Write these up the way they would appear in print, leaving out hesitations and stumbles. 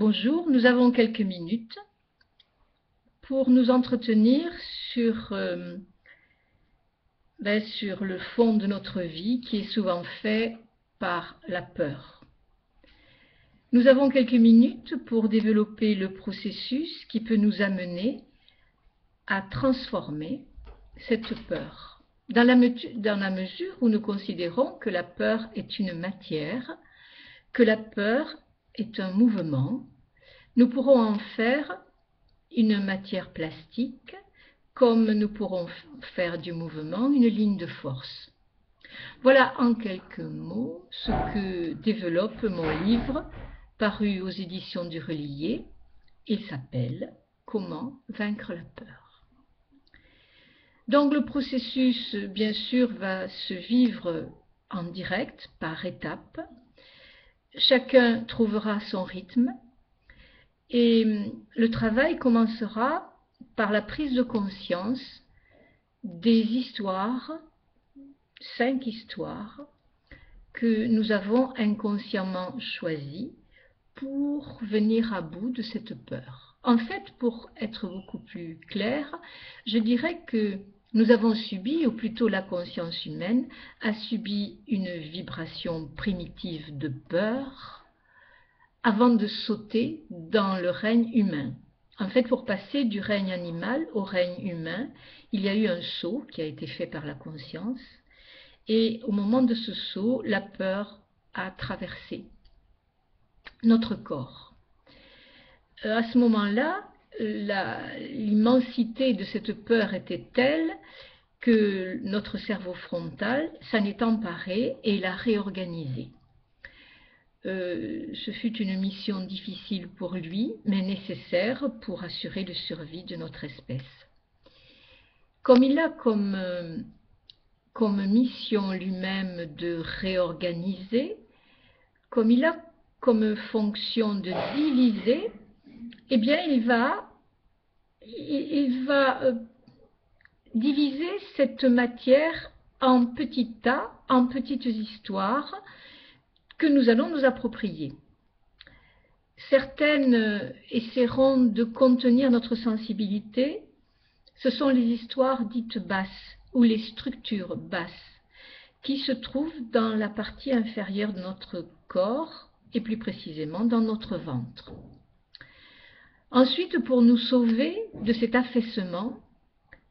Bonjour, nous avons quelques minutes pour nous entretenir sur le fond de notre vie qui est souvent fait par la peur. Nous avons quelques minutes pour développer le processus qui peut nous amener à transformer cette peur. Dans la mesure où nous considérons que la peur est une matière, que la peur est un mouvement, nous pourrons en faire une matière plastique, comme nous pourrons faire du mouvement une ligne de force. Voilà en quelques mots ce que développe mon livre, paru aux éditions du Relier. Il s'appelle « Comment vaincre la peur ». Donc le processus, bien sûr, va se vivre en direct, par étapes. Chacun trouvera son rythme et le travail commencera par la prise de conscience des histoires, 5 histoires, que nous avons inconsciemment choisies pour venir à bout de cette peur. En fait, pour être beaucoup plus clair, je dirais que nous avons subi, ou plutôt la conscience humaine, a subi une vibration primitive de peur avant de sauter dans le règne humain. En fait, pour passer du règne animal au règne humain, il y a eu un saut qui a été fait par la conscience, et au moment de ce saut, la peur a traversé notre corps. À ce moment-là, l'immensité de cette peur était telle que notre cerveau frontal s'en est emparé et l'a réorganisé. Ce fut une mission difficile pour lui, mais nécessaire pour assurer la survie de notre espèce. Comme il a comme mission lui-même de réorganiser, comme il a comme fonction de diviser, eh bien il va diviser cette matière en petits tas, en petites histoires que nous allons nous approprier. Certaines essaieront de contenir notre sensibilité. Ce sont les histoires dites basses ou les structures basses qui se trouvent dans la partie inférieure de notre corps et plus précisément dans notre ventre. Ensuite, pour nous sauver de cet affaissement,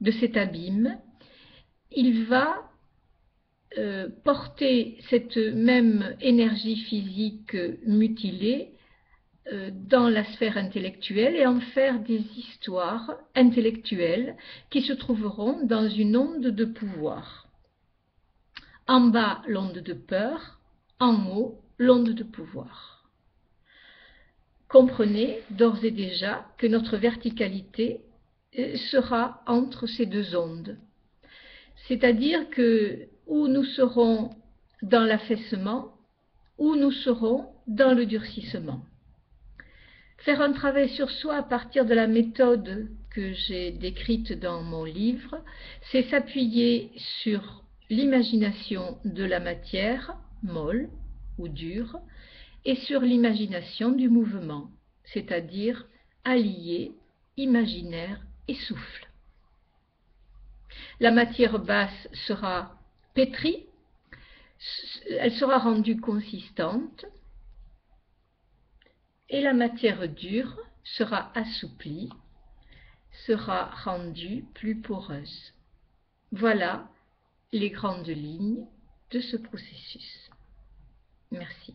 de cet abîme, il va porter cette même énergie physique mutilée dans la sphère intellectuelle et en faire des histoires intellectuelles qui se trouveront dans une onde de pouvoir. En bas, l'onde de peur, en haut, l'onde de pouvoir. Comprenez d'ores et déjà que notre verticalité sera entre ces deux ondes. C'est-à-dire que où nous serons dans l'affaissement, où nous serons dans le durcissement. Faire un travail sur soi à partir de la méthode que j'ai décrite dans mon livre, c'est s'appuyer sur l'imagination de la matière, molle ou dure, et sur l'imagination du mouvement, c'est-à-dire allier imaginaire et souffle. La matière basse sera pétrie, elle sera rendue consistante, et la matière dure sera assouplie, sera rendue plus poreuse. Voilà les grandes lignes de ce processus. Merci.